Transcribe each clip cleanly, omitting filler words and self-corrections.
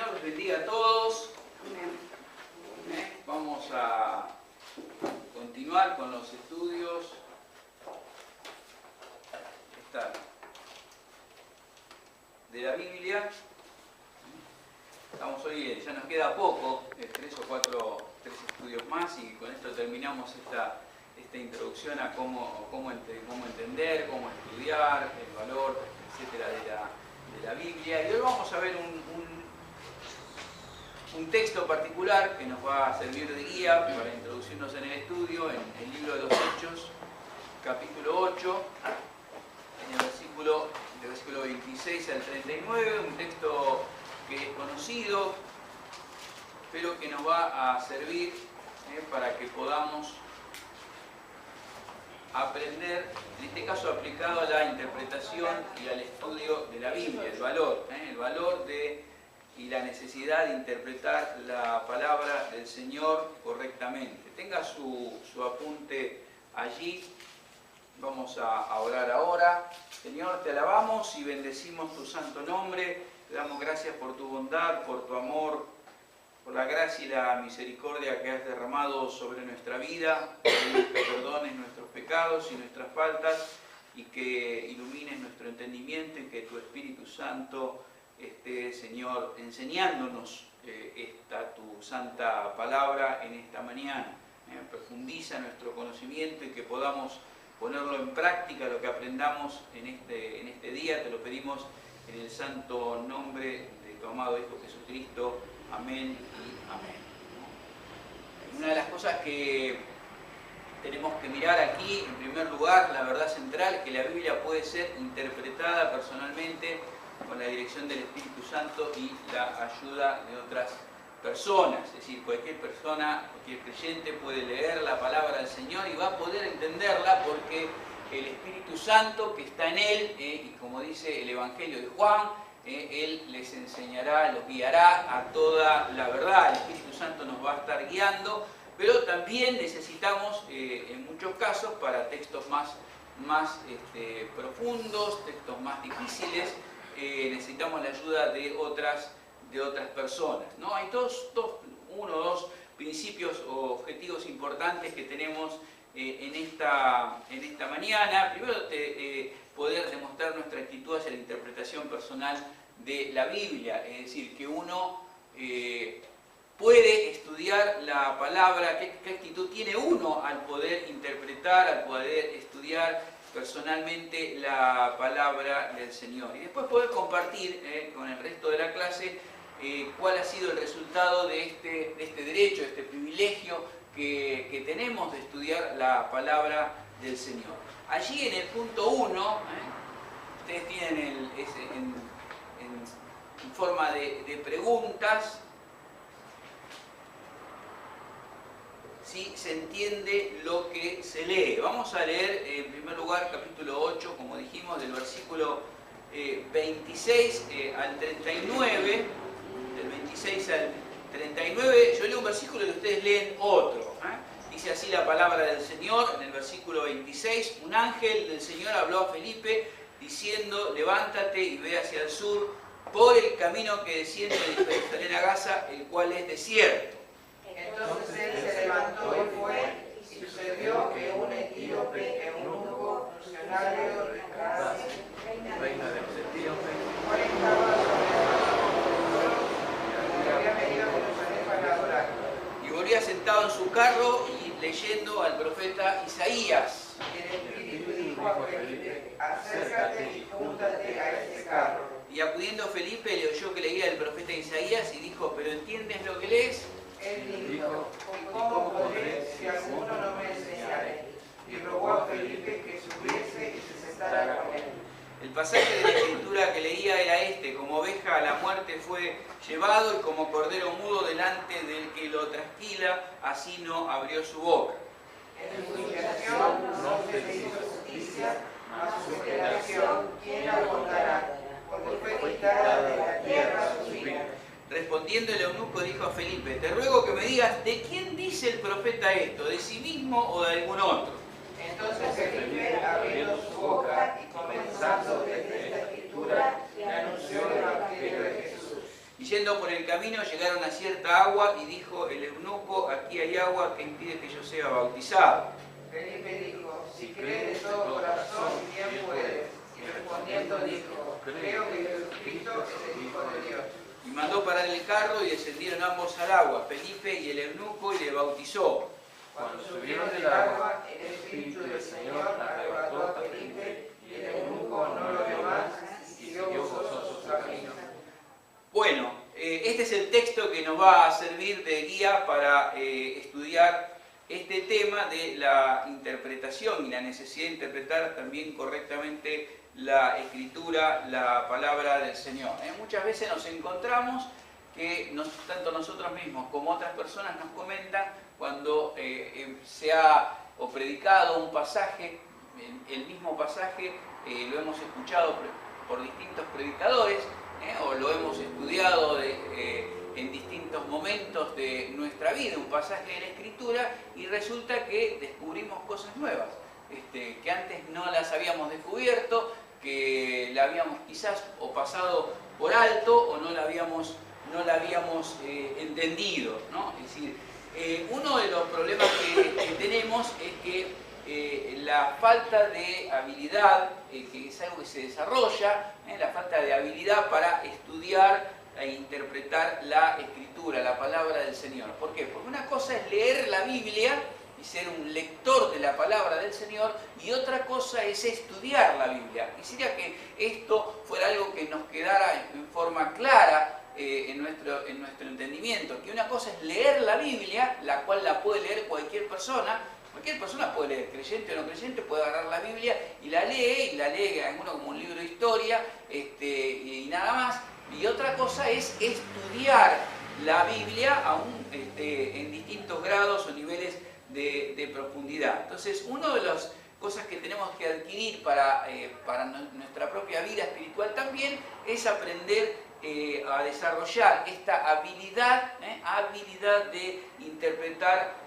Señor les bendiga a todos. Vamos a continuar con los estudios. De la Biblia. Estamos hoy, ya nos queda poco, 3 estudios más, y con esto terminamos esta introducción a cómo entender, cómo estudiar, el valor, etcétera, de la Biblia. Y hoy vamos a ver un texto particular que nos va a servir de guía para introducirnos en el estudio, en el libro de los Hechos, capítulo 8, en el versículo 26 al 39, un texto que es conocido, pero que nos va a servir para que podamos aprender, en este caso aplicado a la interpretación y al estudio de la Biblia, el valor y la necesidad de interpretar la palabra del Señor correctamente. Tenga su apunte allí. Vamos a orar ahora. Señor, te alabamos y bendecimos tu santo nombre. Te damos gracias por tu bondad, por tu amor, por la gracia y la misericordia que has derramado sobre nuestra vida. Que perdones nuestros pecados y nuestras faltas y que ilumines nuestro entendimiento y que tu Espíritu Santo esté, Señor, enseñándonos tu santa palabra en esta mañana. Profundiza nuestro conocimiento y que podamos ponerlo en práctica, lo que aprendamos en este día. Te lo pedimos en el santo nombre de tu amado Hijo Jesucristo. Amén y amén. Una de las cosas que tenemos que mirar aquí, en primer lugar, la verdad central, es que la Biblia puede ser interpretada personalmente con la dirección del Espíritu Santo y la ayuda de otras personas. Es decir, cualquier persona, cualquier creyente puede leer la palabra del Señor y va a poder entenderla porque el Espíritu Santo que está en él, y como dice el Evangelio de Juan, Él les enseñará, los guiará a toda la verdad. El Espíritu Santo nos va a estar guiando, pero también necesitamos, en muchos casos, para textos más profundos, textos más difíciles, necesitamos la ayuda de otras personas, ¿no? Hay uno o dos principios o objetivos importantes que tenemos en esta mañana. Primero, poder demostrar nuestra actitud hacia la interpretación personal de la Biblia, es decir, que uno puede estudiar la palabra, qué actitud tiene uno al poder interpretar, al poder estudiar personalmente la palabra del Señor. Y después poder compartir con el resto de la clase cuál ha sido el resultado de este derecho, de este privilegio que tenemos de estudiar la palabra del Señor. Allí en el punto 1, ustedes tienen en forma de preguntas, si se entiende lo que se lee. Vamos a leer en primer lugar capítulo 8, como dijimos, del versículo 26 al 39, del 26 al 39, yo leo un versículo y ustedes leen otro. Dice así la palabra del Señor en el versículo 26, un ángel del Señor habló a Felipe diciendo, levántate y ve hacia el sur por el camino que desciende de Jerusalén a Gaza, el cual es desierto. Entonces él se levantó y fue, y sucedió que un etíope, eunuco, funcionario de Candace, reina de los etíopes, estaba sobre el había venido a Jerusalén para adorar. Y volvía sentado en su carro y leyendo al profeta Isaías. El Espíritu dijo a Felipe, acércate y júntate a este carro. Y acudiendo Felipe le oyó que leía el profeta Isaías y dijo, ¿pero entiendes lo que lees? Él dijo, ¿cómo podré si alguno no me enseñare? Y rogó a Felipe que subiese y se sentara con él. El pasaje de la escritura que leía era como oveja a la muerte fue llevado y como cordero mudo delante del que lo trasquila, así no abrió su boca. En su humillación no se le hizo justicia, mas su generación, ¿quién la contará? Porque fue quitada de la tierra su vida. Respondiendo el eunuco dijo a Felipe, te ruego que me digas, ¿de quién dice el profeta esto? ¿De sí mismo o de algún otro? Entonces Felipe, abriendo su boca y comenzando desde esta escritura, le anunció el Evangelio de Jesús. Y yendo por el camino llegaron a cierta agua y dijo el eunuco, aquí hay agua que impide que yo sea bautizado. Felipe dijo, si crees de todo corazón, bien puedes. Y respondiendo dijo, creo que Jesucristo es el Hijo de Dios. Y mandó parar el carro y descendieron ambos al agua, Felipe y el eunuco, y le bautizó. Cuando subieron del agua, el Espíritu del Señor arrebató a Felipe, y el eunuco no lo vio más, y siguió gozoso su camino. Bueno, este es el texto que nos va a servir de guía para estudiar este tema de la interpretación y la necesidad de interpretar también correctamente la Escritura, la palabra del Señor. Muchas veces nos encontramos que tanto nosotros mismos como otras personas nos comentan cuando se ha predicado un pasaje, el mismo pasaje lo hemos escuchado por distintos predicadores, o lo hemos estudiado en distintos momentos de nuestra vida, un pasaje de la Escritura, y resulta que descubrimos cosas nuevas, que antes no las habíamos descubierto, que la habíamos quizás o pasado por alto o no la habíamos entendido, ¿no? Es decir, uno de los problemas que tenemos es que la falta de habilidad, que es algo que se desarrolla, la falta de habilidad para estudiar e interpretar la Escritura, la palabra del Señor. ¿Por qué? Porque una cosa es leer la Biblia y ser un lector de la palabra del Señor, y otra cosa es estudiar la Biblia. Quisiera que esto fuera algo que nos quedara en forma clara en nuestro entendimiento, que una cosa es leer la Biblia, la cual la puede leer cualquier persona puede leer, creyente o no creyente, puede agarrar la Biblia y la lee alguno como un libro de historia, y nada más. Y otra cosa es estudiar la Biblia aún en distintos grados o niveles de profundidad. Entonces, una de las cosas que tenemos que adquirir para nuestra propia vida espiritual también es aprender a desarrollar esta habilidad de interpretar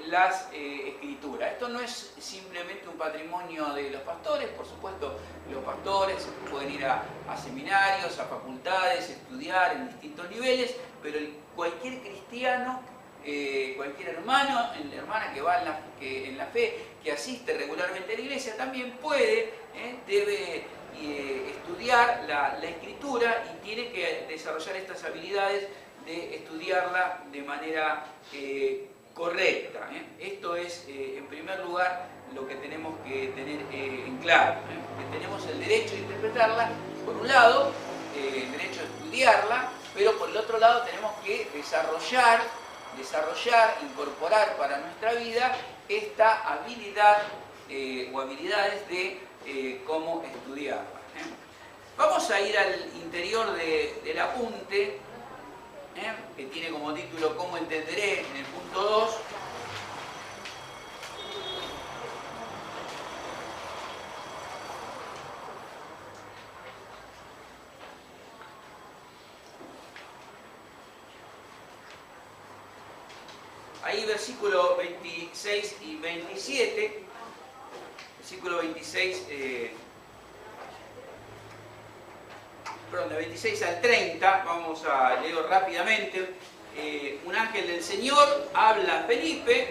las Escrituras. Esto no es simplemente un patrimonio de los pastores. Por supuesto, los pastores pueden ir a seminarios, a facultades, estudiar en distintos niveles, pero cualquier cristiano, cualquier hermano, hermana que va en la fe, que asiste regularmente a la iglesia, también debe estudiar la Escritura, y tiene que desarrollar estas habilidades de estudiarla de manera correcta. Esto es, en primer lugar, lo que tenemos que tener en claro, que tenemos el derecho de interpretarla, por un lado, el derecho de estudiarla, pero por el otro lado tenemos que desarrollar, incorporar para nuestra vida esta habilidad o habilidades de cómo estudiarla. Vamos a ir al interior del apunte, que tiene como título "¿Cómo entenderé?", en el punto 2. Ahí versículo 26 y 27. Versículo 26, perdón, de 26 al 30, vamos a leer rápidamente. Un ángel del Señor habla a Felipe,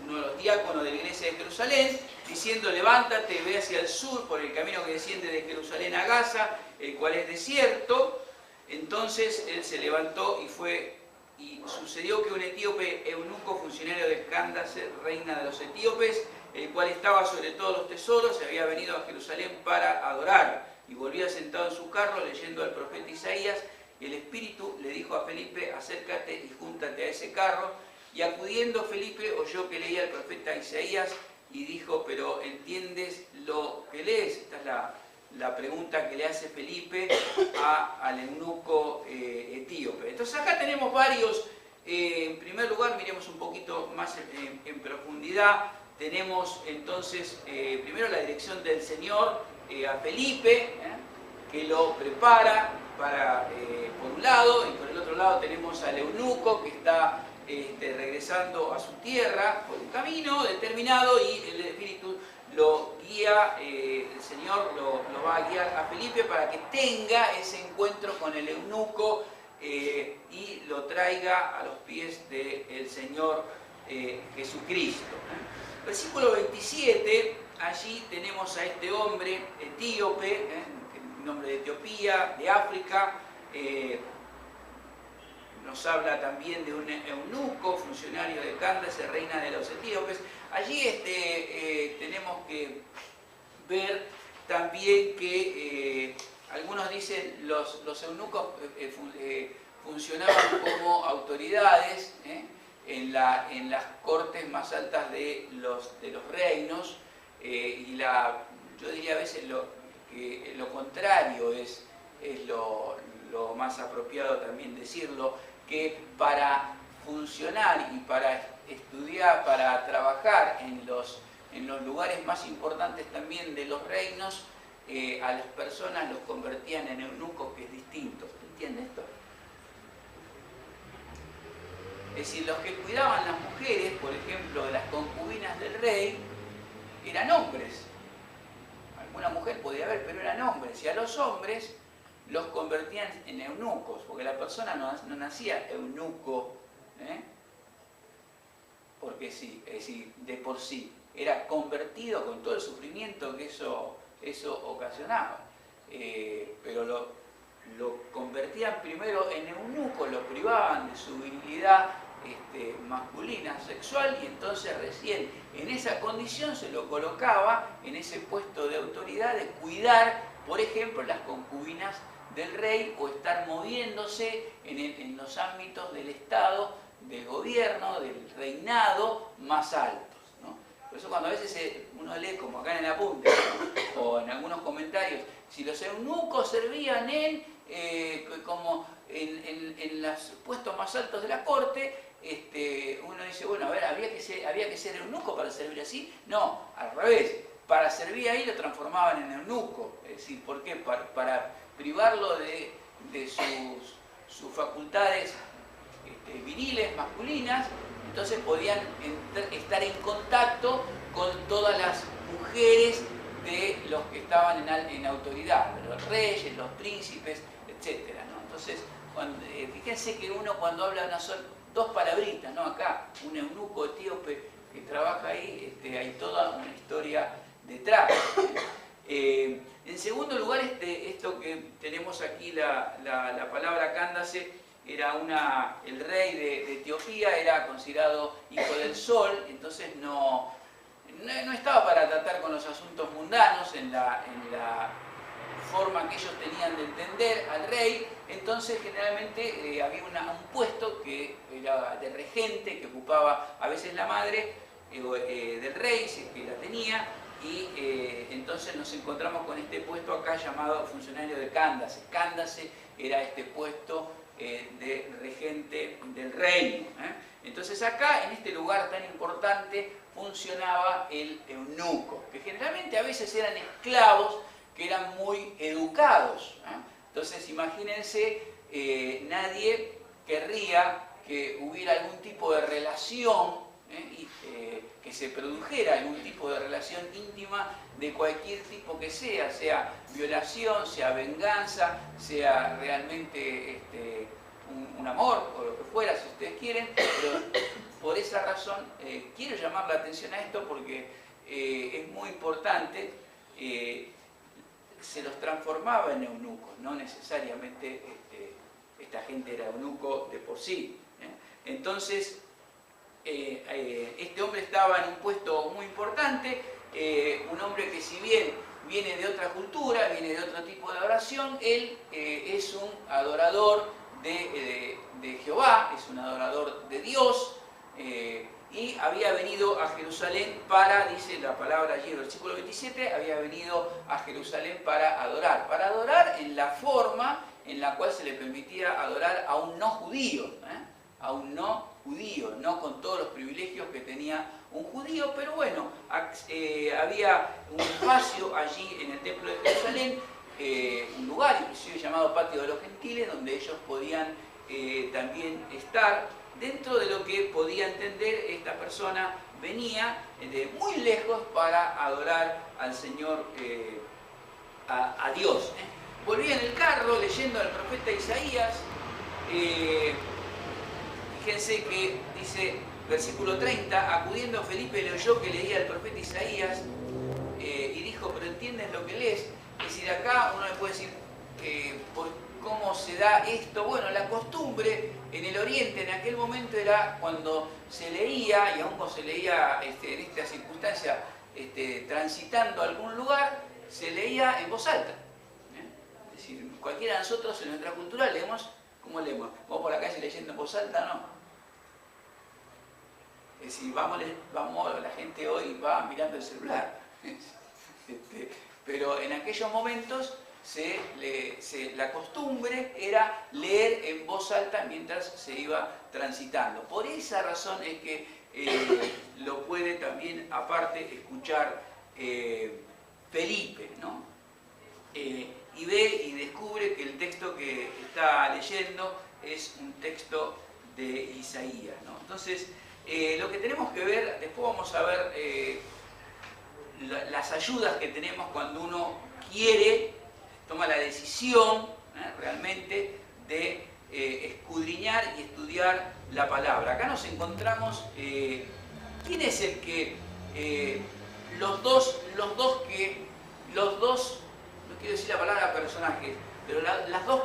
uno de los diáconos de la iglesia de Jerusalén, diciendo: levántate, ve hacia el sur por el camino que desciende de Jerusalén a Gaza, el cual es desierto. Entonces él se levantó y fue, y sucedió que un etíope eunuco, funcionario de Candace, reina de los etíopes, el cual estaba sobre todos los tesoros, se había venido a Jerusalén para adorar, y volvía sentado en su carro leyendo al profeta Isaías, y el Espíritu le dijo a Felipe: acércate y júntate a ese carro. Y acudiendo Felipe oyó que leía el profeta Isaías y dijo: ¿pero entiendes lo que lees? Esta es la pregunta que le hace Felipe al eunuco etíope. Entonces acá tenemos varios, en primer lugar miremos un poquito más en profundidad. Tenemos entonces primero la dirección del Señor a Felipe, que lo prepara para, por un lado, y por el otro lado tenemos al eunuco que está regresando a su tierra por un camino determinado, y el Espíritu lo guía, el Señor lo va a guiar a Felipe para que tenga ese encuentro con el eunuco y lo traiga a los pies del Señor Jesucristo. Versículo 27, allí tenemos a este hombre etíope, nombre de Etiopía, de África. Nos habla también de un eunuco, funcionario de Candace, reina de los etíopes. Allí tenemos que ver también que algunos dicen los eunucos funcionaban como autoridades en las cortes más altas de los reinos, y yo diría a veces que lo contrario es lo más apropiado también decirlo, que para funcionar y para estudiar, para trabajar en los lugares más importantes también de los reinos, a las personas los convertían en eunucos, que es distinto. ¿Entiende esto? Es decir, los que cuidaban las mujeres, por ejemplo, las concubinas del rey, eran hombres. Alguna mujer podía haber, pero eran hombres. Y a los hombres los convertían en eunucos, porque la persona no nacía eunuco, porque sí, es decir, de por sí. Era convertido con todo el sufrimiento que eso ocasionaba. Pero lo convertían primero en eunuco, lo privaban de su virilidad masculina, sexual, y entonces recién en esa condición se lo colocaba en ese puesto de autoridad de cuidar, por ejemplo, las concubinas del rey, o estar moviéndose en los ámbitos del Estado, del gobierno, del reinado más altos, ¿no? Por eso cuando a veces uno lee, como acá en el apunte, ¿no?, o en algunos comentarios, si los eunucos servían como en los puestos más altos de la corte, uno dice, bueno, a ver, ¿había que ser eunuco para servir así? No, al revés, para servir ahí lo transformaban en eunuco. Es decir, ¿por qué? Para privarlo de sus facultades viriles, masculinas. Entonces podían estar en contacto con todas las mujeres de los que estaban en autoridad, los reyes, los príncipes, etc., ¿no? Entonces, fíjense que uno cuando habla son dos palabritas, ¿no? Acá, un eunuco etíope que trabaja ahí, hay toda una historia detrás. En segundo lugar, esto que tenemos aquí, la palabra Candace, era el rey de Etiopía, era considerado hijo del sol, entonces no estaba para tratar con los asuntos mundanos en la forma que ellos tenían de entender al rey. Entonces generalmente había un puesto que era de regente, que ocupaba a veces la madre del rey, si es que la tenía, y entonces nos encontramos con este puesto acá llamado funcionario de Candace. Candace era este puesto de regente del reino. Entonces acá, en este lugar tan importante, funcionaba el eunuco, que generalmente a veces eran esclavos que eran muy educados. Entonces imagínense, nadie querría que hubiera algún tipo de relación, que se produjera algún tipo de relación íntima de cualquier tipo que sea violación, sea venganza, sea realmente un amor o lo que fuera, si ustedes quieren. Pero por esa razón quiero llamar la atención a esto, porque es muy importante. Se los transformaba en eunucos, no necesariamente esta gente era eunuco de por sí. Entonces, este hombre estaba en un puesto muy importante, un hombre que, si bien viene de otra cultura, viene de otro tipo de adoración, él es un adorador de Jehová, es un adorador de Dios, y había venido a Jerusalén dice la palabra allí en el versículo 27, había venido a Jerusalén para adorar en la forma en la cual se le permitía adorar a un no judío, no con todos los privilegios que tenía un judío, pero bueno, había un espacio allí en el templo de Jerusalén, un lugar inclusive llamado Patio de los Gentiles, donde ellos podían también estar. Dentro de lo que podía entender, esta persona venía de muy lejos para adorar al Señor, a Dios. Volvía en el carro leyendo al profeta Isaías, Fíjense que dice, versículo 30, acudiendo Felipe le oyó que leía el profeta Isaías y dijo, pero ¿entiendes lo que lees? Es decir, acá uno le puede decir, por cómo se da esto. Bueno, la costumbre en el Oriente en aquel momento era cuando se leía, y aún cuando se leía en esta circunstancia, transitando algún lugar, se leía en voz alta. Es decir, cualquiera de nosotros en nuestra cultura leemos, ¿cómo leemos? ¿Vamos por la calle leyendo en voz alta? No. Es decir, la gente hoy va mirando el celular. Pero en aquellos momentos la costumbre era leer en voz alta mientras se iba transitando. Por esa razón es que lo puede también, aparte, escuchar Felipe, ¿no? Y ve y descubre que el texto que está leyendo es un texto de Isaías, ¿no? Entonces, lo que tenemos que ver, después vamos a ver las ayudas que tenemos cuando uno quiere, toma la decisión realmente de escudriñar y estudiar la palabra. Acá nos encontramos, ¿quién es el que los dos, no quiero decir la palabra personajes, pero las dos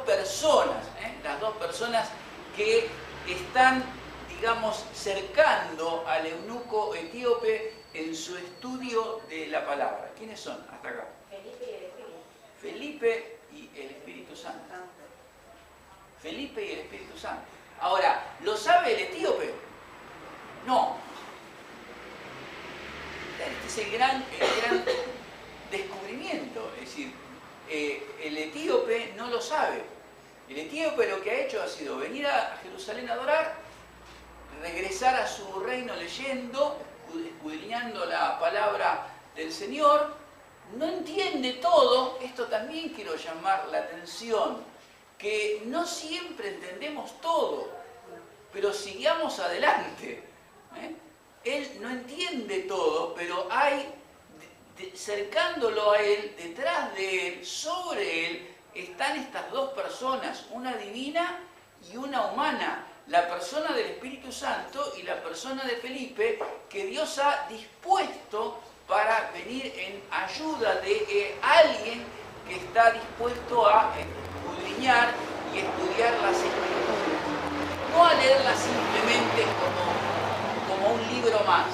personas que están, digamos, cercando al eunuco etíope en su estudio de la palabra? ¿Quiénes son hasta acá? Felipe y el Espíritu Santo. Felipe y el Espíritu Santo. Ahora, ¿lo sabe el etíope? No. Este es el gran descubrimiento. Es decir, el etíope no lo sabe. El etíope lo que ha hecho ha sido venir a Jerusalén a adorar, regresar a su reino leyendo, escudriñando la palabra del Señor. No entiende todo. Esto también quiero llamar la atención, que no siempre entendemos todo, pero sigamos adelante. Él no entiende todo, pero hay, cercándolo a él, detrás de él, sobre él, están estas dos personas, una divina y una humana, la persona del Espíritu Santo y la persona de Felipe, que Dios ha dispuesto para venir en ayuda de alguien que está dispuesto a escudriñar y estudiar las Escrituras. No a leerlas simplemente como un libro más,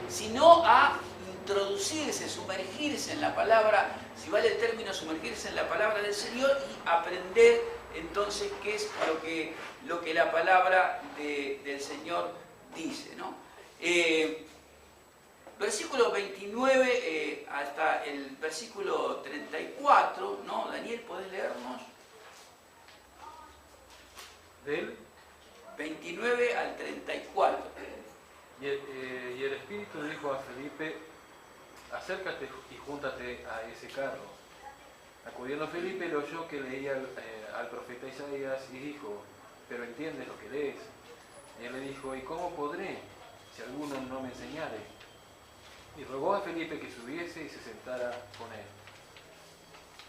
sino a introducirse, sumergirse en la palabra, si vale el término, sumergirse en la palabra del Señor y aprender entonces qué es lo que la palabra del Señor dice, ¿no? Versículo 29 hasta el versículo 34, ¿no? Daniel, ¿podés leernos? Del 29 al 34. Y el Espíritu dijo a Felipe, acércate y júntate a ese carro. Acudiendo Felipe le oyó que leía al profeta Isaías y dijo, pero ¿entiendes lo que lees? Y él le dijo, ¿y cómo podré si alguno no me enseñare? Y rogó a Felipe que subiese y se sentara con él.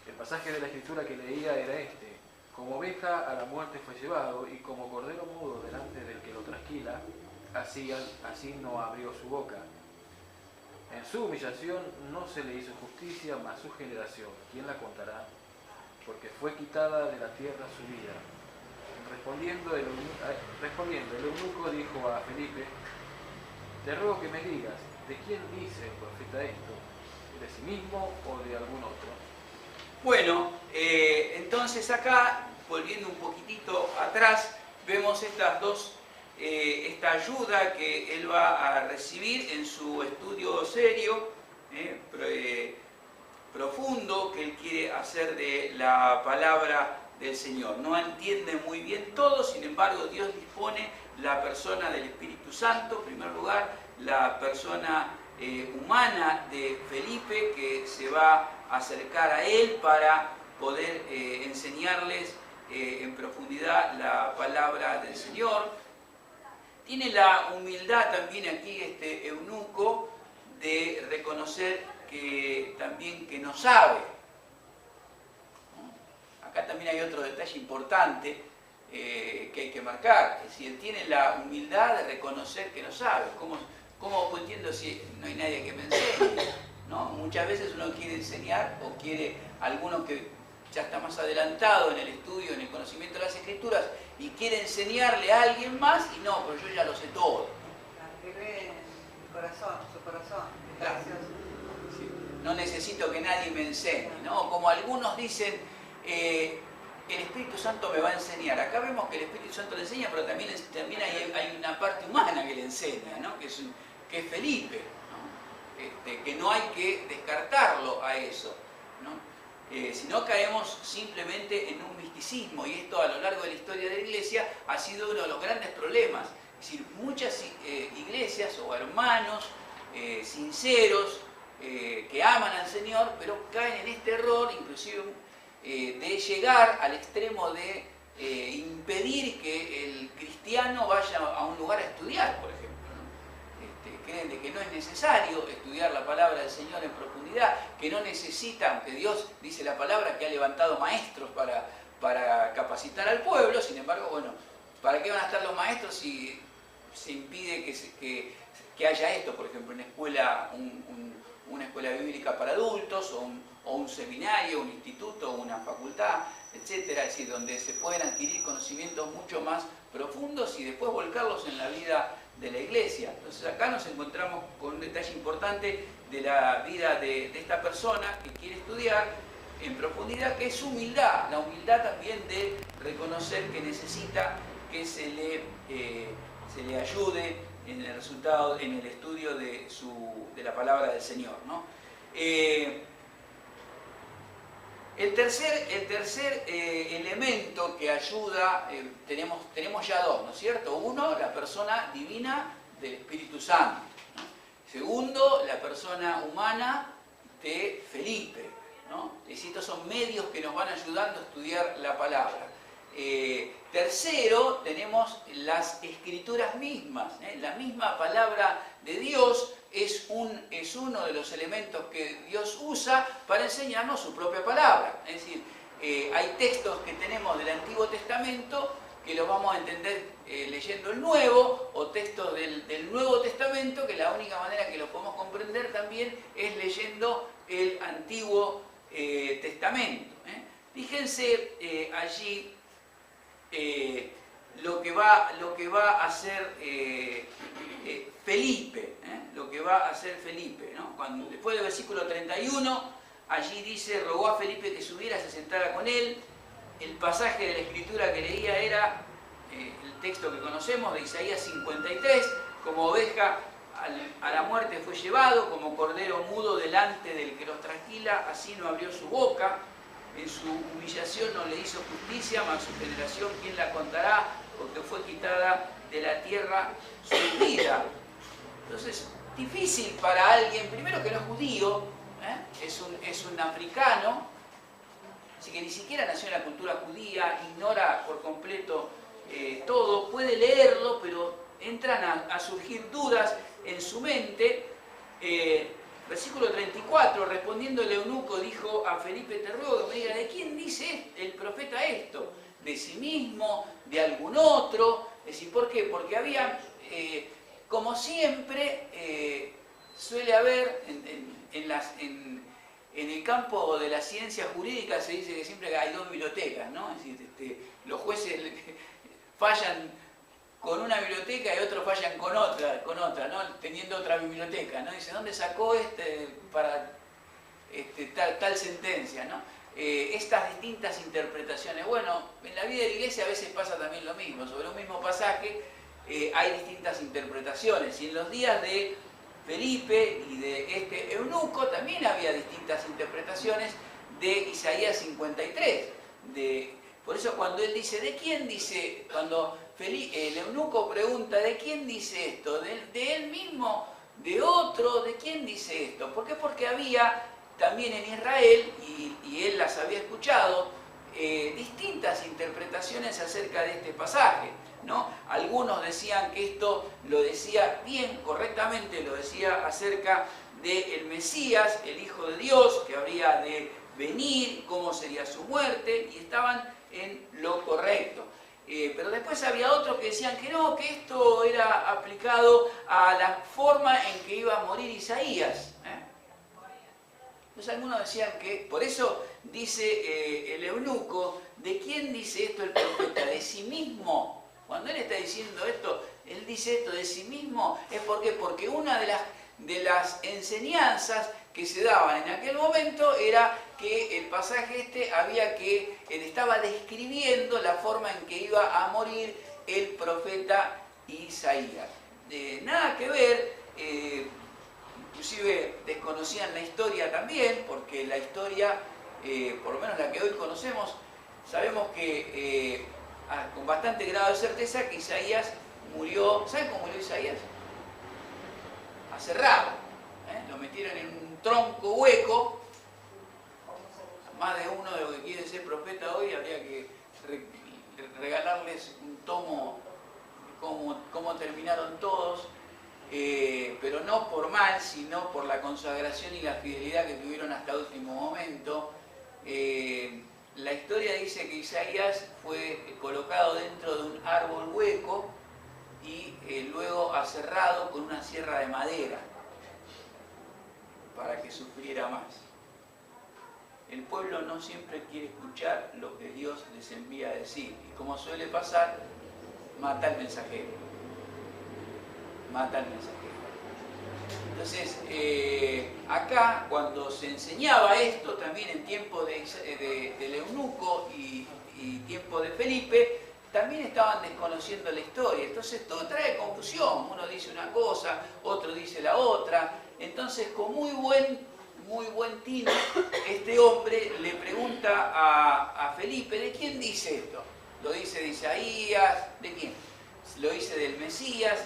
El pasaje de la Escritura que leía era este: como oveja a la muerte fue llevado, y como cordero mudo delante del que lo trasquila, así no abrió su boca. En su humillación no se le hizo justicia, mas su generación, ¿quién la contará? Porque fue quitada de la tierra su vida. Respondiendo el eunuco dijo a Felipe, te ruego que me digas, ¿de quién dice el profeta esto? ¿De sí mismo o de algún otro? Bueno, entonces acá, volviendo un poquitito atrás, vemos estas dos, esta ayuda que él va a recibir en su estudio serio, profundo, que él quiere hacer de la palabra del Señor. No entiende muy bien todo, sin embargo Dios dispone la persona del Espíritu Santo, en primer lugar, la persona humana de Felipe, que se va a acercar a él para poder enseñarles en profundidad la palabra del Señor. Tiene la humildad también aquí este eunuco de reconocer que también que no sabe. Acá también hay otro detalle importante, que hay que marcar. Es decir, él tiene la humildad de reconocer que no sabe. ¿Cómo entiendo si no hay nadie que me enseñe? ¿No? Muchas veces uno quiere enseñar o quiere alguno que ya está más adelantado en el estudio, en el conocimiento de las Escrituras y quiere enseñarle a alguien más y no, pero yo ya lo sé todo. Que ve el corazón, su corazón. Claro. Gracias. Sí. No necesito que nadie me enseñe, ¿no? Como algunos dicen, el Espíritu Santo me va a enseñar. Acá vemos que el Espíritu Santo le enseña, pero también hay una parte humana que le enseña, ¿no? Que es Felipe, ¿no? Que no hay que descartarlo a eso, ¿no? Si no caemos simplemente en un misticismo, y esto a lo largo de la historia de la Iglesia ha sido uno de los grandes problemas. Es decir, muchas iglesias o hermanos sinceros que aman al Señor, pero caen en este error, inclusive de llegar al extremo de impedir que el cristiano vaya a un lugar a estudiar, por ejemplo. Creen de que no es necesario estudiar la palabra del Señor en profundidad, que no necesita, aunque Dios dice la palabra que ha levantado maestros para capacitar al pueblo. Sin embargo, bueno, ¿para qué van a estar los maestros si se impide que haya esto? Por ejemplo, una escuela bíblica para adultos, o un seminario, un instituto, una facultad, etcétera, es decir, donde se pueden adquirir conocimientos mucho más profundos y después volcarlos en la vida de la Iglesia. Entonces acá nos encontramos con un detalle importante de la vida de esta persona que quiere estudiar en profundidad, que es humildad, la humildad también de reconocer que necesita que se le ayude en el resultado, en el estudio de la palabra del Señor, ¿no? El tercer elemento que ayuda, tenemos ya dos, ¿no es cierto? Uno, la persona divina del Espíritu Santo, ¿no? Segundo, la persona humana de Felipe, ¿no? Es decir, estos son medios que nos van ayudando a estudiar la palabra. Tercero, tenemos las Escrituras mismas, ¿eh? La misma palabra de Dios es uno de los elementos que Dios usa para enseñarnos su propia palabra. Es decir, hay textos que tenemos del Antiguo Testamento que los vamos a entender leyendo el Nuevo, o textos del Nuevo Testamento que la única manera que los podemos comprender también es leyendo el Antiguo Testamento. Fíjense allí lo que va a hacer Felipe, lo que va a hacer Felipe, ¿no? Después del versículo 31, allí dice: rogó a Felipe que subiera, se sentara con él. El pasaje de la Escritura que leía era el texto que conocemos de Isaías 53, como oveja a la muerte fue llevado, como cordero mudo delante del que los trasquila, así no abrió su boca. En su humillación no le hizo justicia, mas su generación, ¿quién la contará? Porque fue quitada de la tierra su vida. Entonces, difícil para alguien, primero que no es judío, es un africano, así que ni siquiera nació en la cultura judía, ignora por completo todo, puede leerlo, pero entran a surgir dudas en su mente. Versículo 34, respondiendo el eunuco, dijo a Felipe: te ruego que me diga, ¿de quién dice el profeta esto? ¿De sí mismo? ¿De algún otro? Es decir, ¿por qué? Porque había, como siempre, suele haber en el campo de la ciencia jurídica, se dice que siempre hay dos bibliotecas, ¿no? Es decir, los jueces fallan con una biblioteca y otros fallan con otra, ¿no? Teniendo otra biblioteca, ¿no? Dice, ¿dónde sacó para tal sentencia, ¿no? Estas distintas interpretaciones. Bueno, en la vida de la Iglesia a veces pasa también lo mismo. Sobre un mismo pasaje hay distintas interpretaciones. Y en los días de Felipe y de este eunuco también había distintas interpretaciones de Isaías 53. Por eso cuando él dice, ¿de quién dice? Cuando el eunuco pregunta, ¿de quién dice esto? ¿De él mismo? ¿De otro? ¿De quién dice esto? ¿Por qué? Porque había también en Israel, y él las había escuchado, distintas interpretaciones acerca de este pasaje, ¿no? Algunos decían que esto lo decía bien, correctamente, lo decía acerca del Mesías, el Hijo de Dios, que habría de venir, cómo sería su muerte, y estaban en lo correcto. después había otros que decían que no, que esto era aplicado a la forma en que iba a morir Isaías. Entonces algunos decían que, por eso dice el eunuco, ¿de quién dice esto el profeta? ¿De sí mismo? Cuando él está diciendo esto, él dice esto de sí mismo, ¿es por qué? Porque una de las enseñanzas que se daban en aquel momento era que el pasaje él estaba describiendo la forma en que iba a morir el profeta Isaías. Nada que ver, inclusive desconocían la historia también, porque la historia, por lo menos la que hoy conocemos, sabemos que con bastante grado de certeza que Isaías murió. ¿Saben cómo murió Isaías? Aserrado. Lo metieron en un tronco hueco. Más de uno de los que quieren ser profeta hoy habría que regalarles un tomo de cómo terminaron todos, pero no por mal, sino por la consagración y la fidelidad que tuvieron hasta el último momento. La historia dice que Isaías fue colocado dentro de un árbol hueco y luego aserrado con una sierra de madera para que sufriera más. El pueblo no siempre quiere escuchar lo que Dios les envía a decir, y como suele pasar, mata al mensajero. Mata al mensajero. Entonces, acá cuando se enseñaba esto, también en tiempo del eunuco y tiempo de Felipe, también estaban desconociendo la historia. Entonces todo trae confusión. Uno dice una cosa, otro dice la otra. Entonces, con muy buen tino, este hombre le pregunta a Felipe, ¿de quién dice esto? Lo dice de Isaías, ¿de quién? Lo dice del Mesías.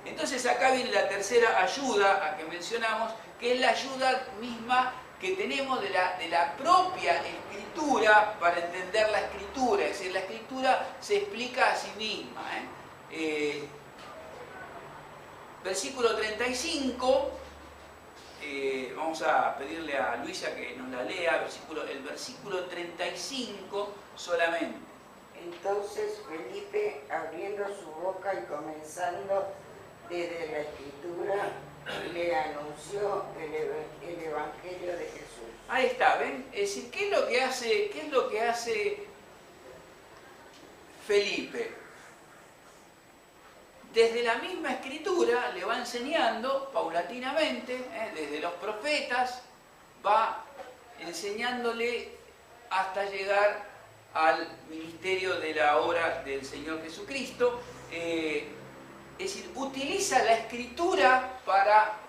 Entonces acá viene la tercera ayuda a que mencionamos, que es la ayuda misma que tenemos de la propia Escritura para entender la Escritura. Es decir, la Escritura se explica a sí misma. Versículo 35, vamos a pedirle a Luisa que nos la lea, el versículo 35 solamente. Entonces Felipe, abriendo su boca y comenzando desde la Escritura, le anunció el Evangelio de Jesús. Ahí está, ¿ven? Es decir, ¿qué es lo que hace Felipe? Desde la misma Escritura le va enseñando paulatinamente, desde los profetas, va enseñándole hasta llegar al ministerio de la obra del Señor Jesucristo. Es decir, utiliza la Escritura para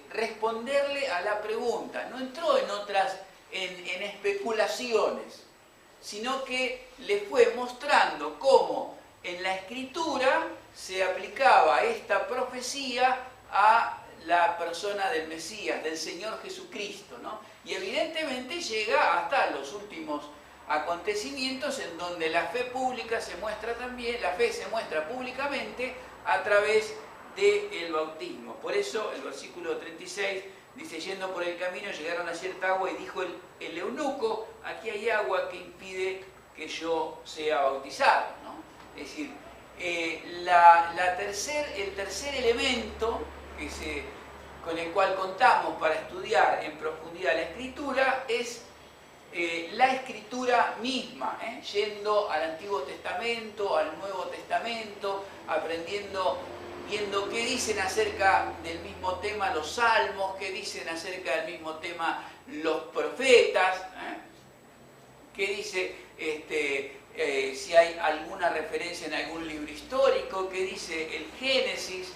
responderle a la pregunta. No entró en especulaciones, sino que le fue mostrando cómo en la Escritura se aplicaba esta profecía a la persona del Mesías, del Señor Jesucristo, ¿no? Y evidentemente llega hasta los últimos acontecimientos en donde la fe pública se muestra también, la fe se muestra públicamente a través del bautismo. Por eso el versículo 36 dice, yendo por el camino llegaron a cierta agua y dijo el eunuco, aquí hay agua que impide que yo sea bautizado, ¿no? Es decir, el tercer elemento con el cual contamos para estudiar en profundidad la Escritura es la Escritura misma, yendo al Antiguo Testamento, al Nuevo Testamento, aprendiendo, viendo qué dicen acerca del mismo tema los salmos, qué dicen acerca del mismo tema los profetas, qué dice si hay alguna referencia en algún libro histórico, qué dice el Génesis.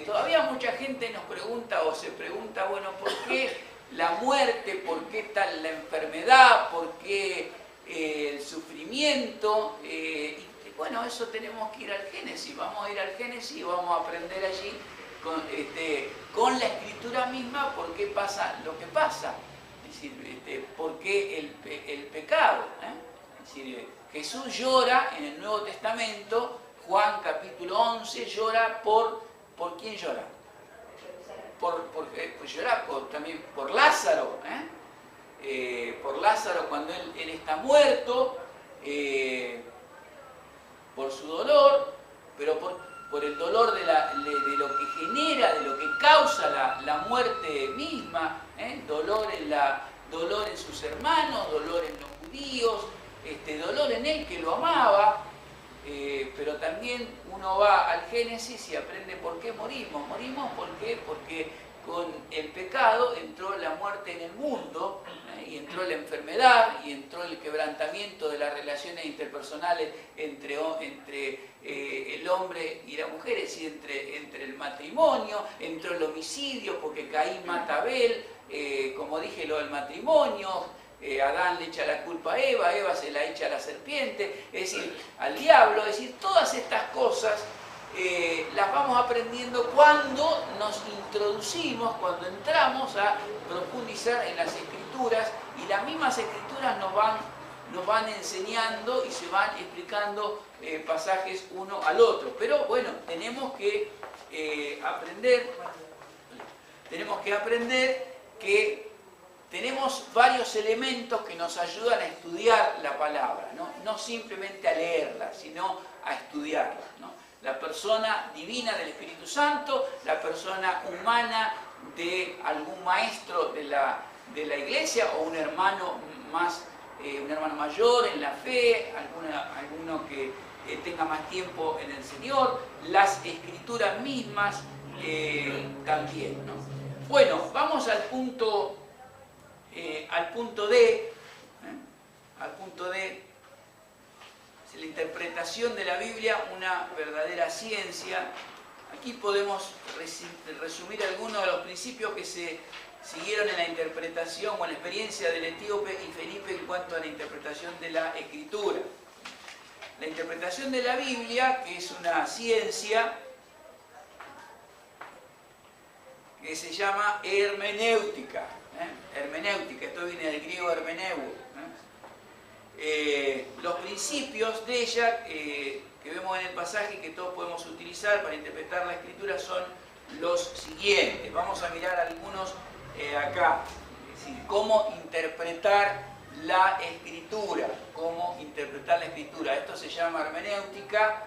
Todavía mucha gente nos pregunta o se pregunta, bueno, ¿por qué la muerte? ¿Por qué tal la enfermedad? ¿Por qué el sufrimiento? Y bueno, eso tenemos que ir al Génesis. Vamos a ir al Génesis y vamos a aprender allí con la Escritura misma por qué pasa lo que pasa. Es decir, por qué el pecado. Es decir, Jesús llora en el Nuevo Testamento, Juan capítulo 11, llora ¿por quién llora? Pues llora también por Lázaro, por Lázaro cuando él está muerto, por su dolor, pero por el dolor de lo que genera, de lo que causa la muerte misma, dolor en sus hermanos, dolor en los judíos, dolor en él que lo amaba, pero también uno va al Génesis y aprende por qué morimos. Morimos porque con el pecado entró la muerte en el mundo, y entró la enfermedad, y entró el quebrantamiento de las relaciones interpersonales entre el hombre y la mujer, es decir, entre el matrimonio, entró el homicidio porque Caín mata a Abel, como dije, lo del matrimonio, Adán le echa la culpa a Eva, Eva se la echa a la serpiente, es decir, al diablo, es decir, todas estas cosas las vamos aprendiendo cuando nos introducimos, cuando entramos a profundizar en las Escrituras, y las mismas Escrituras nos van enseñando y se van explicando pasajes uno al otro. Pero bueno, tenemos que aprender que tenemos varios elementos que nos ayudan a estudiar la palabra, no simplemente a leerla, sino a estudiarla, ¿no? La persona divina del Espíritu Santo, la persona humana de algún maestro de la iglesia o un hermano mayor en la fe, alguno que tenga más tiempo en el Señor, las Escrituras mismas también, ¿no? Bueno, vamos al punto D, la interpretación de la Biblia, una verdadera ciencia. Aquí podemos resumir algunos de los principios que se siguieron en la interpretación o en la experiencia del etíope y Felipe en cuanto a la interpretación de la Escritura. La interpretación de la Biblia, que es una ciencia que se llama hermenéutica. Hermenéutica, esto viene del griego hermeneu. Los principios de ella que vemos en el pasaje que todos podemos utilizar para interpretar la Escritura son los siguientes. Vamos a mirar algunos acá. Es decir, cómo interpretar la Escritura. Cómo interpretar la Escritura. Esto se llama hermenéutica,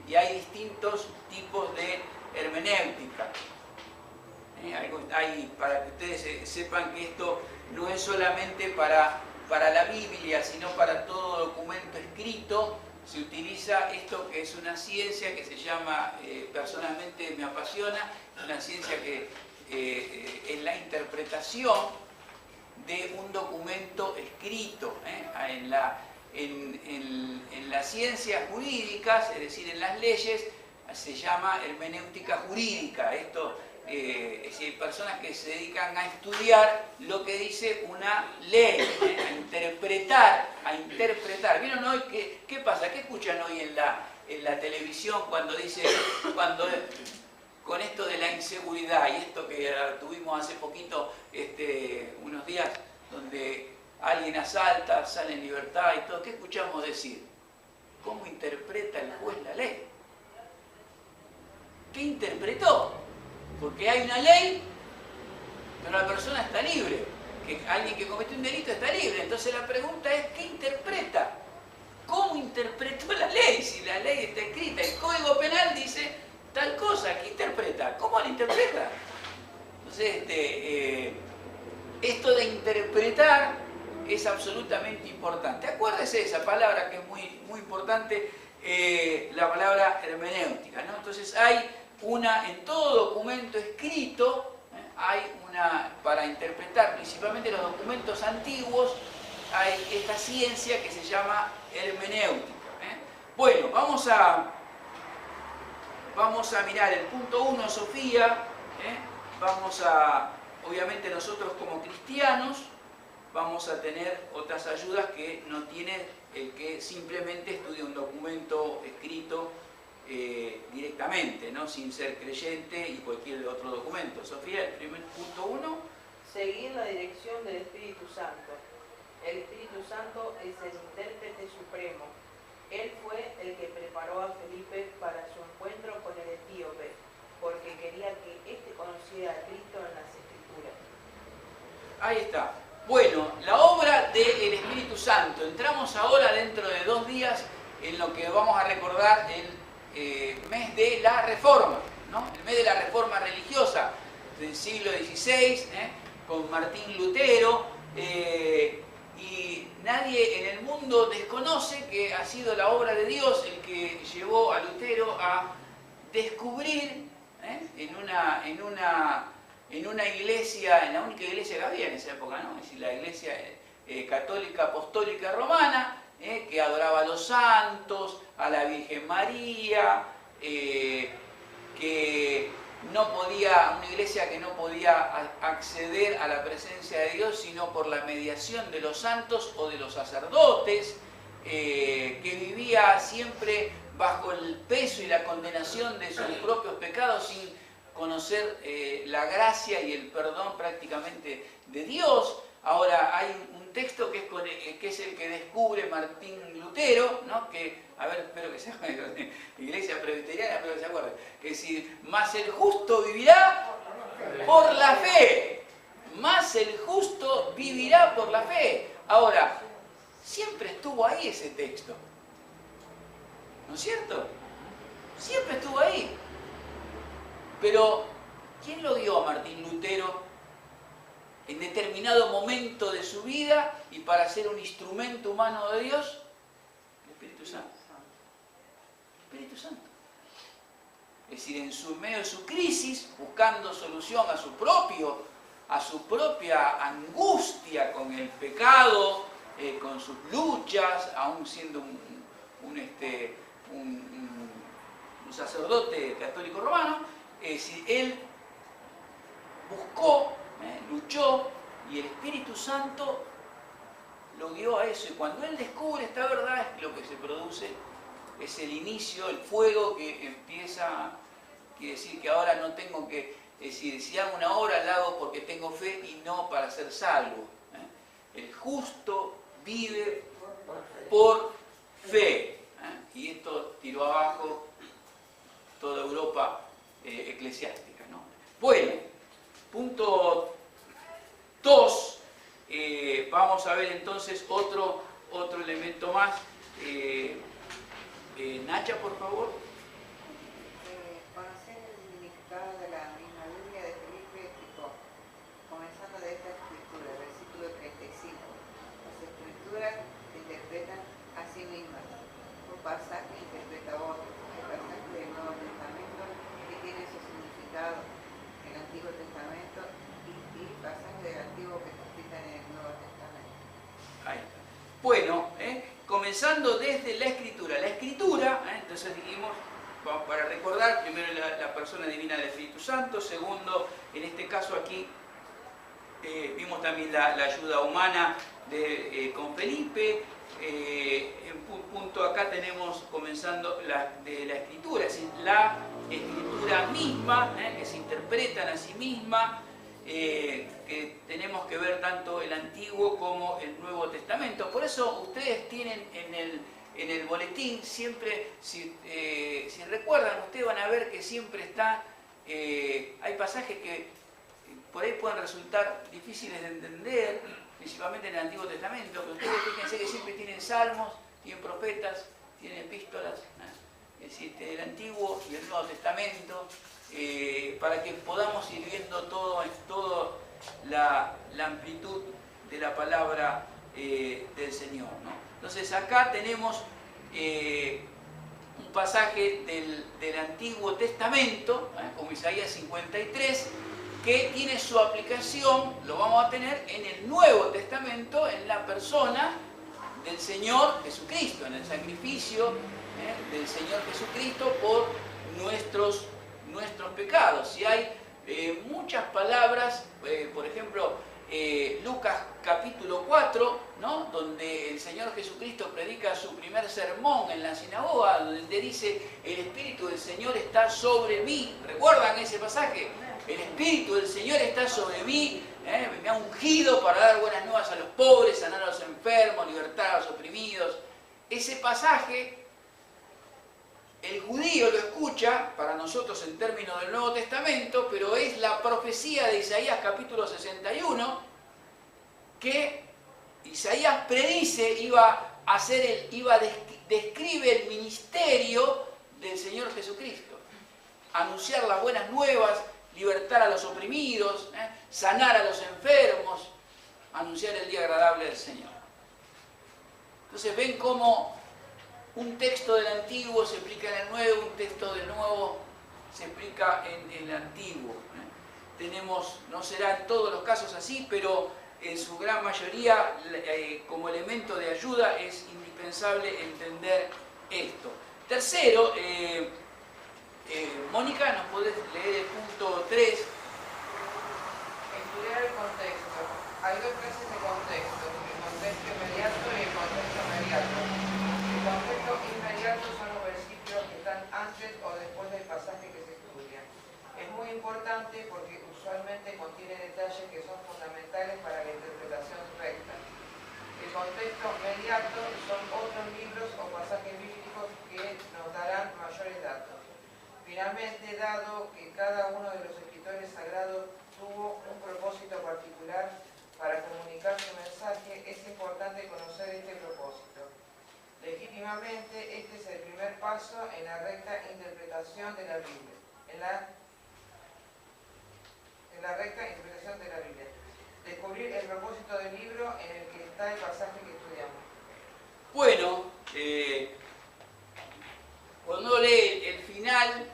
y hay distintos tipos de hermenéutica. Para que ustedes sepan que esto no es solamente para la Biblia, sino para todo documento escrito. Se utiliza esto que es una ciencia que se llama, personalmente me apasiona, una ciencia que es la interpretación de un documento escrito. En las ciencias jurídicas, es decir, en las leyes, se llama hermenéutica jurídica. Esto es decir, personas que se dedican a estudiar lo que dice una ley, a interpretar. ¿Vieron hoy qué pasa? ¿Qué escuchan hoy en la televisión cuando con esto de la inseguridad y esto que tuvimos hace poquito, unos días, donde alguien asalta, sale en libertad y todo? ¿Qué escuchamos decir? ¿Cómo interpreta el juez la ley? ¿Qué interpretó? Porque hay una ley, pero la persona está libre. Alguien que cometió un delito está libre. Entonces la pregunta es, ¿qué interpreta? ¿Cómo interpretó la ley? Si la ley está escrita, el Código Penal dice tal cosa, ¿qué interpreta? ¿Cómo la interpreta? Entonces, esto de interpretar es absolutamente importante. Acuérdese de esa palabra que es muy, muy importante, la palabra hermenéutica, ¿no? Entonces hay en todo documento escrito, hay para interpretar principalmente los documentos antiguos, hay esta ciencia que se llama hermenéutica. Bueno, vamos a mirar el punto 1, Sofía. Obviamente nosotros como cristianos, vamos a tener otras ayudas que no tiene el que simplemente estudia un documento escrito directamente, ¿no? Sin ser creyente y cualquier otro documento. Sofía, el primer punto 1. Seguir la dirección del Espíritu Santo. El Espíritu Santo es el intérprete supremo. Él fue el que preparó a Felipe para su encuentro con el etíope, porque quería que éste conociera a Cristo en las Escrituras. Ahí está. Bueno, la obra del Espíritu Santo. Entramos ahora dentro de 2 días en lo que vamos a recordar el mes de la Reforma, ¿no? El mes de la Reforma religiosa del siglo XVI, con Martín Lutero, y nadie en el mundo desconoce que ha sido la obra de Dios el que llevó a Lutero a descubrir en una iglesia, en la única iglesia que había en esa época, ¿no? Es decir, la iglesia católica apostólica romana, que adoraba a los santos, a la Virgen María, que no podía, una iglesia que no podía acceder a la presencia de Dios sino por la mediación de los santos o de los sacerdotes, que vivía siempre bajo el peso y la condenación de sus propios pecados sin conocer la gracia y el perdón prácticamente de Dios. Ahora hay un texto que es el que descubre Martín Lutero, ¿no? Que, a ver, espero que sea iglesia presbiteriana, espero que se acuerde, que es decir, más el justo vivirá por la fe, más el justo vivirá por la fe. Ahora, siempre estuvo ahí ese texto, ¿no es cierto? Siempre estuvo ahí. Pero, ¿quién lo dio a Martín Lutero en determinado momento de su vida y para ser un instrumento humano de Dios? El Espíritu Santo. El Espíritu Santo. Es decir, en medio de su crisis, buscando solución a su propia angustia con el pecado, con sus luchas, aún siendo un sacerdote católico romano, es decir, él buscó, luchó, y el Espíritu Santo lo guió a eso. Y cuando él descubre esta verdad, es lo que se produce, es el inicio, el fuego que empieza, quiere decir que ahora no tengo que, es decir, si hago una obra la hago porque tengo fe y no para ser salvo. El justo vive por fe. Y esto tiró abajo toda Europa eclesiástica, ¿no? Bueno, punto 2, vamos a ver entonces otro elemento más. Nacha, por favor. Conocer el significado de la misma Biblia de Felipe explicó, comenzando de esta escritura, versículo 35. Las escrituras se interpretan a sí mismas. Un pasaje interpreta otro. Hay pasajes del Nuevo Testamento que tienen su significado en el Antiguo Testamento y pasajes del Antiguo que se explican en el Nuevo Testamento. Ahí está. Bueno, comenzando desde la Escritura. La Escritura, entonces dijimos, para recordar, primero la persona divina del Espíritu Santo, segundo, en este caso aquí, vimos también la ayuda humana con Felipe. En punto acá tenemos comenzando de la Escritura, es decir, la Escritura misma, que se interpretan a sí misma, que tenemos que ver tanto el Antiguo como el Nuevo Testamento. Por eso ustedes tienen en el boletín siempre, si recuerdan, ustedes van a ver que siempre está, hay pasajes que por ahí pueden resultar difíciles de entender, principalmente en el Antiguo Testamento, pero ustedes fíjense que siempre tienen salmos, tienen profetas, tienen epístolas, es decir, el Antiguo y el Nuevo Testamento, para que podamos ir viendo toda la amplitud de la palabra del Señor, ¿no? Entonces acá tenemos un pasaje del Antiguo Testamento, como Isaías 53, que tiene su aplicación, lo vamos a tener en el Nuevo Testamento, en la persona del Señor Jesucristo, en el sacrificio del Señor Jesucristo por nuestros pecados. Y hay muchas palabras, por ejemplo, Lucas capítulo 4, ¿no? Donde el Señor Jesucristo predica su primer sermón en la sinagoga, donde dice, el Espíritu del Señor está sobre mí. ¿Recuerdan ese pasaje? El Espíritu del Señor está sobre mí, me ha ungido para dar buenas nuevas a los pobres, sanar a los enfermos, libertar a los oprimidos. Ese pasaje, el judío lo escucha, para nosotros en términos del Nuevo Testamento, pero es la profecía de Isaías capítulo 61, que Isaías predice iba a describe el ministerio del Señor Jesucristo. Anunciar las buenas nuevas, libertar a los oprimidos, sanar a los enfermos, anunciar el día agradable del Señor. Entonces ven cómo un texto del Antiguo se aplica en el Nuevo, un texto del Nuevo se aplica en el Antiguo. Tenemos, no será en todos los casos así, pero en su gran mayoría, como elemento de ayuda, es indispensable entender esto. Tercero, Mónica, ¿nos podés leer el punto 3? Estudiar el contexto. Hay dos clases de contexto, el contexto inmediato y el contexto inmediato. El contexto inmediato son los versículos que están antes o después del pasaje que se estudia. Es muy importante porque usualmente contiene detalles que son fundamentales para la interpretación recta. El contexto inmediato son otros libros o pasajes bíblicos que nos darán mayores datos. Finalmente, dado que cada uno de los escritores sagrados tuvo un propósito particular para comunicar su mensaje, es importante conocer este propósito. Legítimamente, este es el primer paso en la recta interpretación de la Biblia. En la recta interpretación de la Biblia. Descubrir el propósito del libro en el que está el pasaje que estudiamos. Bueno, cuando lee el final,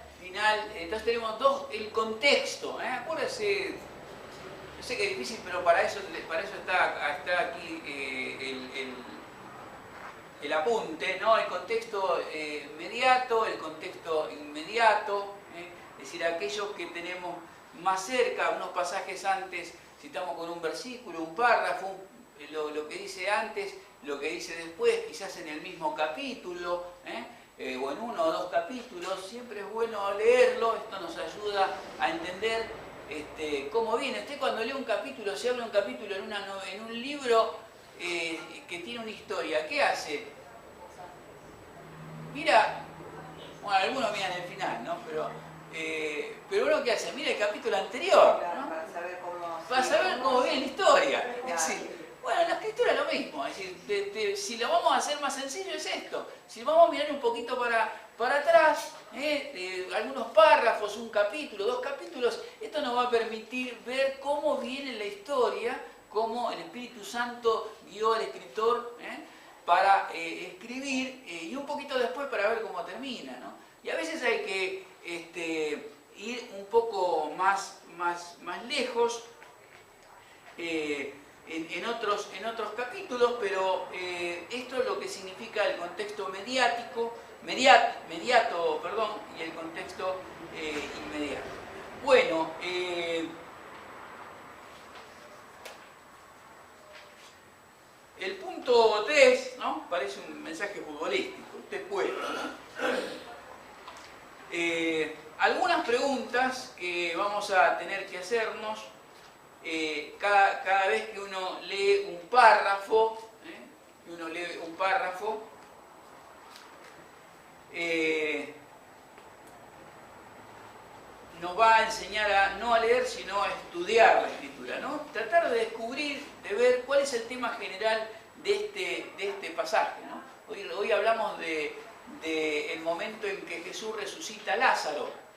entonces tenemos el contexto. Acuérdense, yo sé que es difícil, pero para eso está aquí el apunte, ¿no? El contexto inmediato, el contexto inmediato, es decir, aquellos que tenemos más cerca, unos pasajes antes, si estamos con un versículo, un párrafo, lo que dice antes, lo que dice después, quizás en el mismo capítulo, o en uno o dos capítulos, siempre es bueno leerlo, esto nos ayuda a entender cómo viene. Usted cuando lee un capítulo, si habla un capítulo en un libro que tiene una historia, ¿qué hace? Mira, bueno, algunos miran el final, ¿no? Pero uno ¿qué hace? Mira el capítulo anterior, ¿no? Para saber cómo viene la historia. Es decir, bueno, en la escritura es lo mismo. Es decir, si lo vamos a hacer más sencillo es esto. Si vamos a mirar un poquito para atrás, algunos párrafos, un capítulo, dos capítulos, esto nos va a permitir ver cómo viene la historia, cómo el Espíritu Santo guió al escritor para escribir y un poquito después para ver cómo termina, ¿no? Y a veces hay que ir un poco más lejos en otros capítulos, pero esto es lo que significa el contexto mediático, mediato, y el contexto inmediato. Bueno, el punto 3, ¿no? Parece un mensaje futbolístico, usted puede, ¿no? Algunas preguntas que vamos a tener que hacernos cada vez que uno lee un párrafo, nos va a enseñar no a leer, sino a estudiar la escritura, ¿no? Tratar de descubrir, de ver cuál es el tema general de este pasaje, ¿no? Hoy hablamos del momento en que Jesús resucita a Lázaro.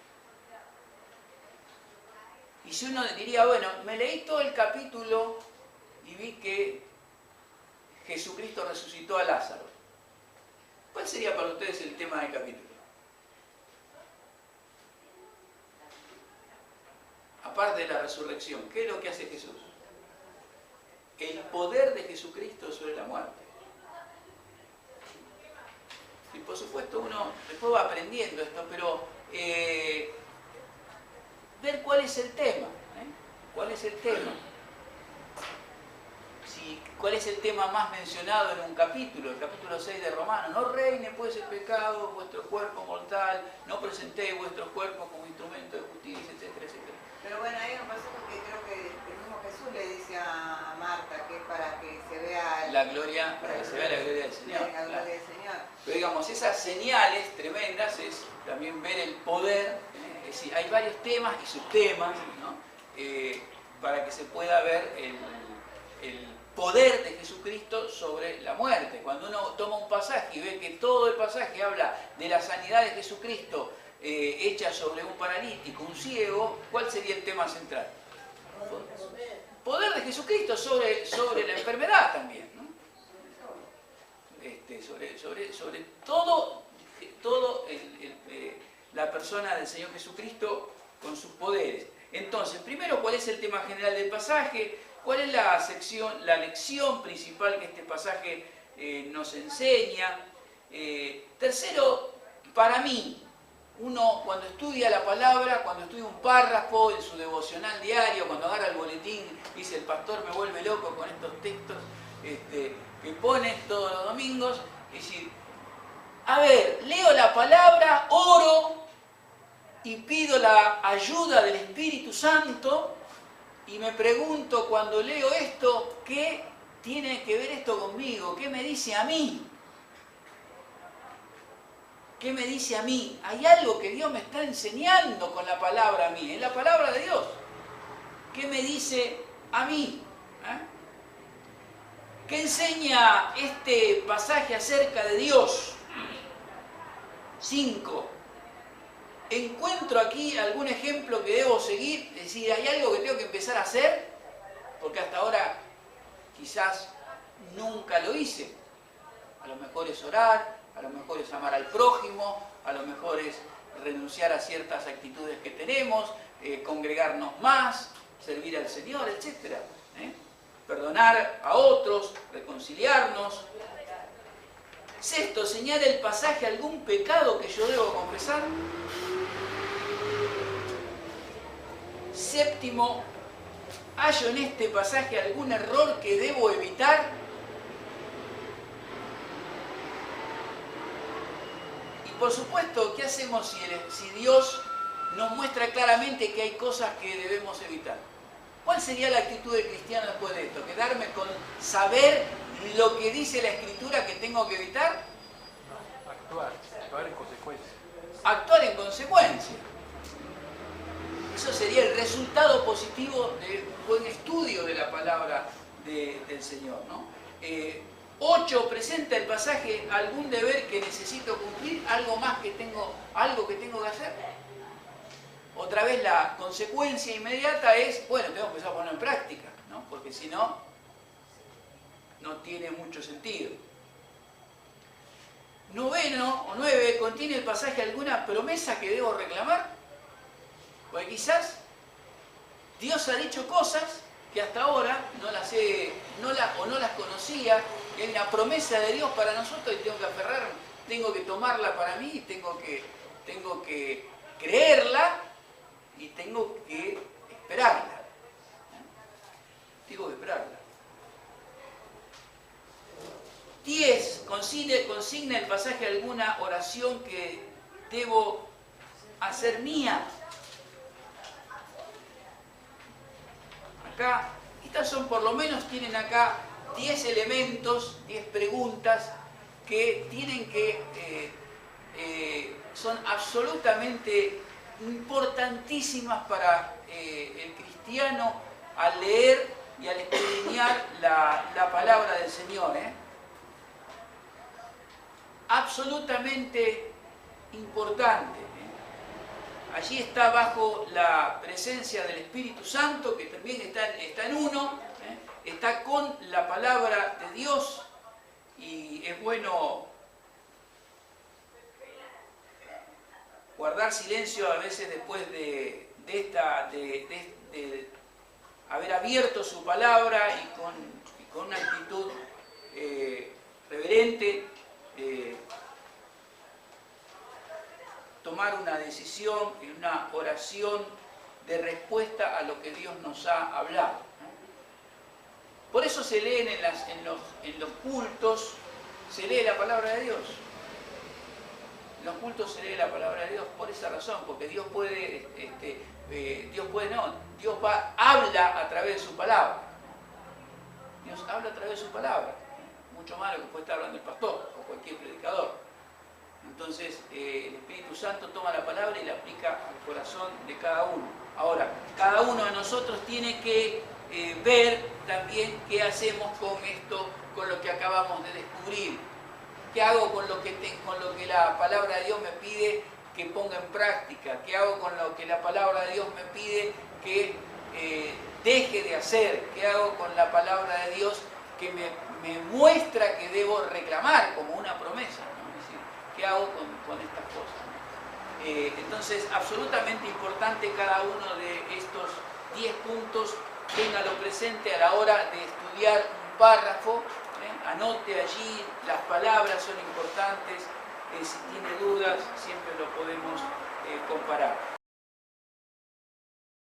Y si uno diría, bueno, me leí todo el capítulo y vi que Jesucristo resucitó a Lázaro, ¿cuál sería para ustedes el tema del capítulo? Aparte de la resurrección, ¿qué es lo que hace Jesús? El poder de Jesucristo sobre la muerte. Y por supuesto uno después va aprendiendo esto, pero ver cuál es el tema, cuál es el tema. ¿Cuál es el tema más mencionado en un capítulo? El capítulo 6 de Romanos. No reine pues el pecado en vuestro cuerpo mortal, no presentéis vuestros cuerpos como instrumento de justicia, etcétera, etcétera. Pero bueno, hay un pasaje que creo que el mismo Jesús le dice a Marta que es para que se vea la gloria, para que se vea la gloria del Señor. La gloria del Señor. Pero digamos, esas señales tremendas es también ver el poder, es decir, hay varios temas y subtemas, ¿no? Para que se pueda ver el poder de Jesucristo sobre la muerte. Cuando uno toma un pasaje y ve que todo el pasaje habla de la sanidad de Jesucristo hecha sobre un paralítico, un ciego, ¿cuál sería el tema central? Poder de Jesucristo sobre la enfermedad también, ¿no? Sobre todo la persona del Señor Jesucristo con sus poderes. Entonces, primero, ¿cuál es el tema general del pasaje? ¿Cuál es la lección principal que este pasaje nos enseña? Tercero, para mí, uno cuando estudia la palabra, cuando estudia un párrafo en su devocional diario, cuando agarra el boletín, dice el pastor me vuelve loco con estos textos que pone todos los domingos, es decir, a ver, leo la palabra, oro y pido la ayuda del Espíritu Santo y me pregunto cuando leo esto, ¿qué tiene que ver esto conmigo? ¿Qué me dice a mí? ¿Qué me dice a mí? Hay algo que Dios me está enseñando con la palabra a mí, es la palabra de Dios. ¿Qué me dice a mí? ¿Qué enseña este pasaje acerca de Dios? 5. ¿Encuentro aquí algún ejemplo que debo seguir? Es decir, ¿hay algo que tengo que empezar a hacer? Porque hasta ahora quizás nunca lo hice. A lo mejor es orar, a lo mejor es amar al prójimo, a lo mejor es renunciar a ciertas actitudes que tenemos, congregarnos más, servir al Señor, etc. Perdonar a otros, reconciliarnos. 6. ¿Señala el pasaje algún pecado que yo debo confesar? 7. ¿Hallo en este pasaje algún error que debo evitar? Y por supuesto, ¿qué hacemos si Dios nos muestra claramente que hay cosas que debemos evitar? ¿Cuál sería la actitud del cristiano después de esto? ¿Quedarme con saber lo que dice la Escritura que tengo que evitar? No, actuar en consecuencia. Actuar en consecuencia. Eso sería el resultado positivo de un buen estudio de la palabra del Señor, ¿no? 8. ¿Presenta el pasaje algún deber que necesito cumplir? ¿Algo más que tengo que hacer? Otra vez la consecuencia inmediata es, bueno, tengo que empezar a poner en práctica, ¿no? Porque si no, no tiene mucho sentido. 9. ¿Contiene el pasaje alguna promesa que debo reclamar? Porque quizás Dios ha dicho cosas que hasta ahora no las conocía, que hay una promesa de Dios para nosotros y tengo que aferrarme, tengo que tomarla para mí, y tengo que creerla y tengo que esperarla. Tengo que esperarla. 10. ¿Consigna el pasaje alguna oración que debo hacer mía? Acá, estas son por lo menos, tienen acá 10 elementos, 10 preguntas que son absolutamente importantísimas para el cristiano al leer y al escudriñar la palabra del Señor. Absolutamente importante. Allí está bajo la presencia del Espíritu Santo, que también está en uno, está con la palabra de Dios, y es bueno guardar silencio a veces después de haber abierto su palabra y con una actitud reverente, tomar una decisión y una oración de respuesta a lo que Dios nos ha hablado. Por eso se leen en los cultos, se lee la palabra de Dios. En los cultos se lee la palabra de Dios por esa razón, porque Dios habla a través de su palabra. Dios habla a través de su palabra, mucho más de lo que puede estar hablando el pastor o cualquier predicador. Entonces el Espíritu Santo toma la palabra y la aplica al corazón de cada uno. Ahora, cada uno de nosotros tiene que ver también qué hacemos con esto, con lo que acabamos de descubrir. ¿Qué hago con lo que la palabra de Dios me pide que ponga en práctica? ¿Qué hago con lo que la palabra de Dios me pide que deje de hacer? ¿Qué hago con la palabra de Dios que me muestra que debo reclamar como una promesa, ¿no? Es decir, ¿qué hago con estas cosas? Entonces, absolutamente importante cada uno de estos 10 puntos. Téngalo presente a la hora de estudiar un párrafo. Anote allí, las palabras son importantes. Si tiene dudas, siempre lo podemos comparar.